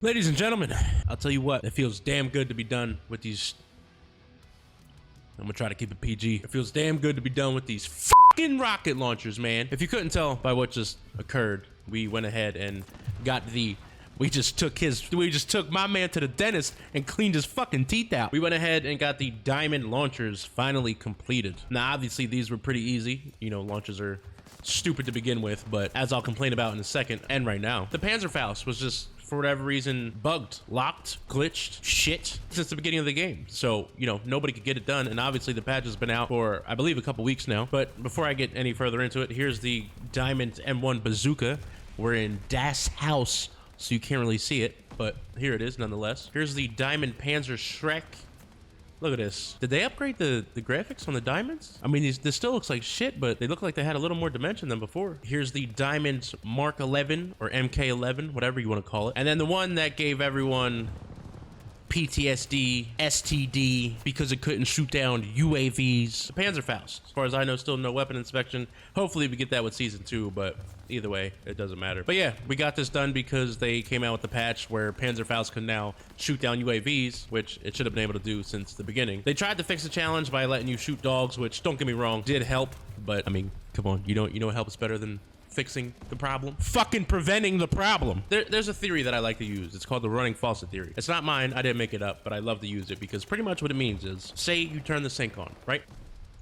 Ladies and gentlemen, I'll tell you what, it feels damn good to be done with these. I'm gonna try to keep it PG. It feels damn good to be done with these fucking rocket launchers, man. If you couldn't tell by what just occurred, we went ahead and got the. We just took my man to the dentist and cleaned his fucking teeth out. We went ahead and got the diamond launchers finally completed. Now, obviously, these were pretty easy. You know, launchers are stupid to begin with, but as I'll complain about in a second, and right now, the Panzerfaust was just, for whatever reason, bugged, locked, glitched, shit since the beginning of the game. So, you know, nobody could get it done. And obviously the patch has been out for, I believe, a couple weeks now. But before I get any further into it, here's the Diamond M1 Bazooka. We're in Das House, so you can't really see it, but here it is nonetheless. Here's the Diamond Panzer Shrek. Look at this. Did they upgrade the graphics on the diamonds? I mean, this still looks like shit, but they look like they had a little more dimension than before. Here's the Diamond Mark 11 or MK11, whatever you want to call it. And then the one that gave everyone PTSD, STD, because it couldn't shoot down UAVs. The Panzerfaust. As far as I know, still no weapon inspection. Hopefully we get that with Season 2, but either way, it doesn't matter. But yeah, we got this done because they came out with the patch where Panzerfaust can now shoot down UAVs, which it should have been able to do since the beginning. They tried to fix the challenge by letting you shoot dogs, which, don't get me wrong, did help, but I mean, come on, you know help is better than fixing the problem? Fucking preventing the problem. There's a theory that I like to use. It's called the running faucet theory. It's not mine. I didn't make it up, but I love to use it because pretty much what it means is, say you turn the sink on, right?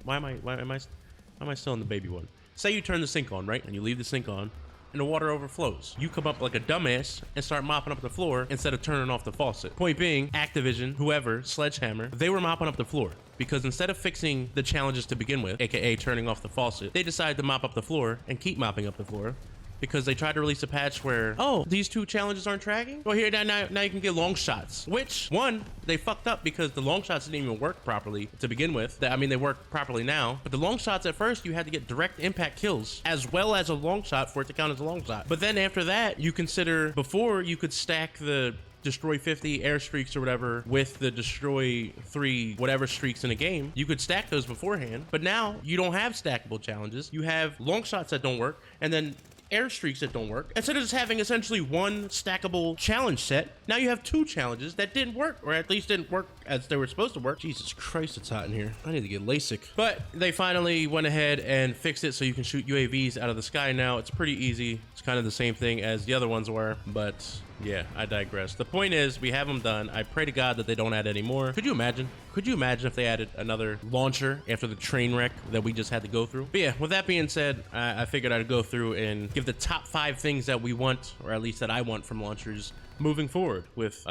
Why am I still in the baby one? Say you turn the sink on, right? And you leave the sink on and the water overflows. You come up like a dumbass and start mopping up the floor instead of turning off the faucet. Point being, Activision, whoever, Sledgehammer, they were mopping up the floor because instead of fixing the challenges to begin with, aka turning off the faucet, they decided to mop up the floor and keep mopping up the floor because they tried to release a patch where, oh, these two challenges aren't tracking? Well, here, now you can get long shots, which, one, they fucked up because the long shots didn't even work properly to begin with. I mean, they work properly now, but the long shots at first, you had to get direct impact kills as well as a long shot for it to count as a long shot. But then after that, you consider, before you could stack the destroy 50 air streaks or whatever with the destroy 3 whatever streaks in a game, you could stack those beforehand. But now you don't have stackable challenges. You have long shots that don't work and then air streaks that don't work. Instead of just having essentially one stackable challenge set, now you have 2 challenges that didn't work, or at least didn't work as they were supposed to work. Jesus Christ, it's hot in here. I need to get LASIK. But they finally went ahead and fixed it so you can shoot UAVs out of the sky now. It's pretty easy. It's kind of the same thing as the other ones were, but yeah, I digress. The point is, we have them done. I pray to God that they don't add any more. Could you imagine? Could you imagine if they added another launcher after the train wreck that we just had to go through? But yeah, with that being said, I figured I'd go through and give the top 5 things that we want, or at least that I want from launchers moving forward with,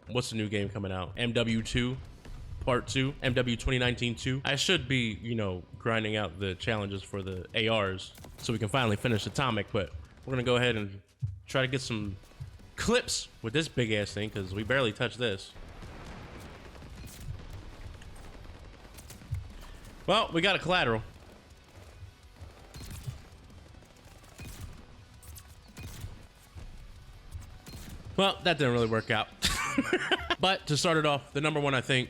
what's the new game coming out? MW2 Part 2, MW 2019-2. I should be, you know, grinding out the challenges for the ARs so we can finally finish Atomic, but we're gonna go ahead and try to get some clips with this big ass thing because we barely touched this. Well, we got a collateral. Well, that didn't really work out. But to start it off, the number one, I think,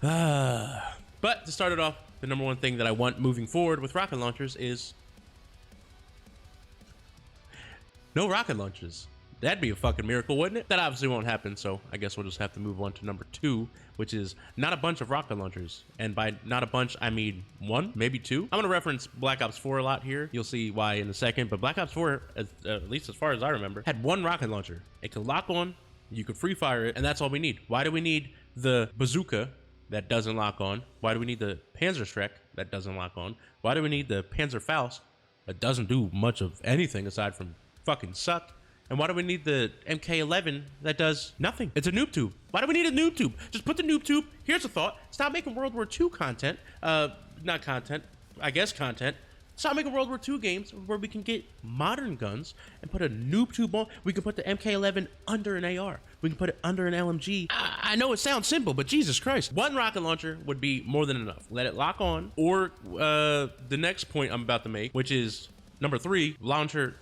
but to start it off, the number one thing that I want moving forward with rocket launchers is no rocket launchers. That'd be a fucking miracle, wouldn't it? That obviously won't happen, so I guess we'll just have to move on to number 2, which is not a bunch of rocket launchers. And by not a bunch, I mean 1, maybe 2. I'm gonna reference Black Ops 4 a lot here. You'll see why in a second, but Black Ops 4, at least as far as I remember, had 1 rocket launcher. It could lock on, you could free fire it, and that's all we need. Why do we need the bazooka that doesn't lock on? Why do we need the Panzer Shrek that doesn't lock on? Why do we need the Panzerfaust that doesn't do much of anything aside from fucking suck? And why do we need the MK11 that does nothing? It's a noob tube. Why do we need a noob tube? Just put the noob tube. Here's a thought. Stop making World War II content. Not content. I guess content. Stop making World War II games where we can get modern guns and put a noob tube on. We can put the MK11 under an AR. We can put it under an LMG. I know it sounds simple, but Jesus Christ. 1 rocket launcher would be more than enough. Let it lock on. Or the next point I'm about to make, which is number 3, launcher.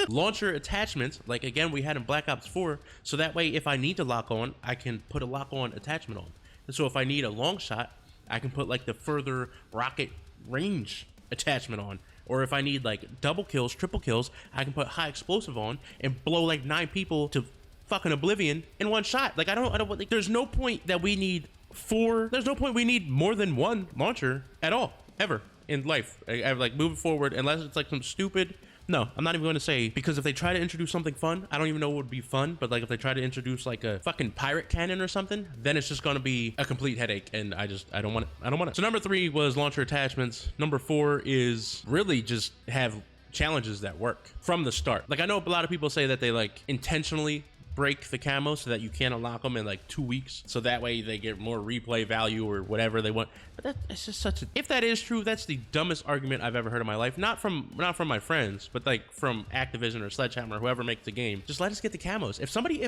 Launcher attachments, like again we had in Black Ops 4, so that way if I need to lock on, I can put a lock on attachment on. And so if I need a long shot, I can put like the further rocket range attachment on. Or if I need like double kills, triple kills, I can put high explosive on and blow like 9 people to fucking oblivion in one shot. Like I don't like, there's no point that we need there's no point we need more than 1 launcher at all, ever in life. I like moving forward, unless it's like some stupid, no, I'm not even going to say, because if they try to introduce something fun, I don't even know what would be fun, but like if they try to introduce like a fucking pirate cannon or something, then it's just going to be a complete headache, and I don't want it. So number 3 was launcher attachments. Number 4 is really just have challenges that work from the start. Like I know a lot of people say that they like intentionally break the camo so that you can't unlock them in like 2 weeks, so that way they get more replay value or whatever they want. But that's just such a, if that is true, that's the dumbest argument I've ever heard in my life. Not from my friends, but like from Activision or Sledgehammer, whoever makes the game. Just let us get the camos. If somebody,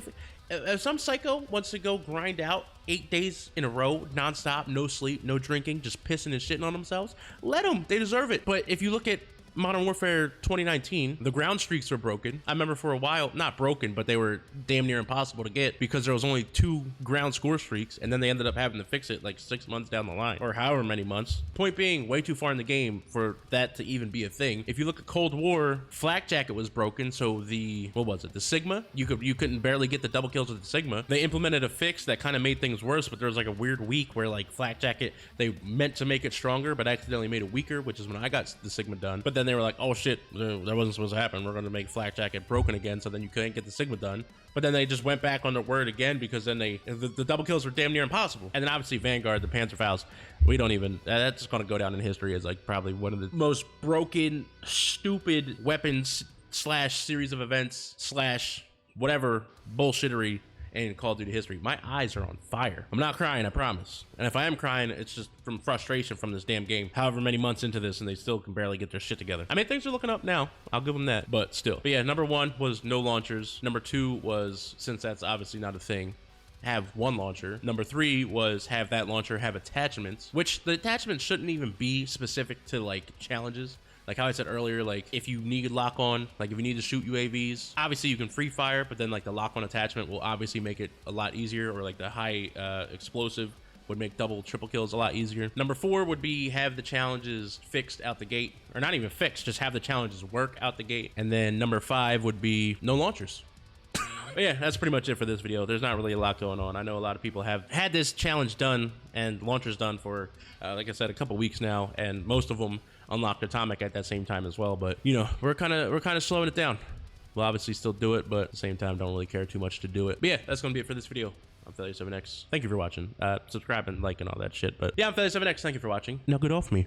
if some psycho wants to go grind out 8 days in a row nonstop, no sleep, no drinking, just pissing and shitting on themselves, let them. They deserve it. But if you look at Modern Warfare 2019, the ground streaks were broken. I remember for a while, not broken, but they were damn near impossible to get because there was only 2 ground score streaks, and then they ended up having to fix it like 6 months down the line, or however many months. Point being, way too far in the game for that to even be a thing. If you look at Cold War, Flak Jacket was broken, so the, what was it, the Sigma? You couldn't barely get the double kills with the Sigma. They implemented a fix that kind of made things worse, but there was like a weird week where like Flak Jacket, they meant to make it stronger, but accidentally made it weaker, which is when I got the Sigma done. But then they were like, oh shit, that wasn't supposed to happen. We're going to make Flak Jacket broken again, so then you couldn't get the Sigma done. But then they just went back on their word again, because then the double kills were damn near impossible. And then obviously Vanguard, the Panzerfaust, we don't even, that's going to go down in history as like probably one of the most broken, stupid weapons / series of events / whatever bullshittery in Call of Duty history. My eyes are on fire. I'm not crying, I promise. And if I am crying, it's just from frustration from this damn game. However many months into this, and they still can barely get their shit together. I mean, things are looking up now. I'll give them that, but still. But yeah, number 1 was no launchers. Number 2 was, since that's obviously not a thing, have 1 launcher. Number 3 was have that launcher have attachments, which the attachments shouldn't even be specific to like challenges. Like how I said earlier, like if you need lock on, like if you need to shoot UAVs, obviously you can free fire, but then like the lock on attachment will obviously make it a lot easier, or like the high explosive would make double, triple kills a lot easier. Number 4 would be have the challenges fixed out the gate, or not even fixed, just have the challenges work out the gate. And then number 5 would be no launchers. But yeah, that's pretty much it for this video. There's not really a lot going on. I know a lot of people have had this challenge done and launchers done for, like I said, a couple weeks now, and most of them unlocked Atomic at that same time as well. But you know, we're kind of slowing it down. We'll obviously still do it, but at the same time, don't really care too much to do it. But yeah, that's gonna be it for this video. I'm Failure7x. Thank you for watching. Subscribe and like and all that shit. But yeah, I'm Failure7x. Thank you for watching. Now get off me.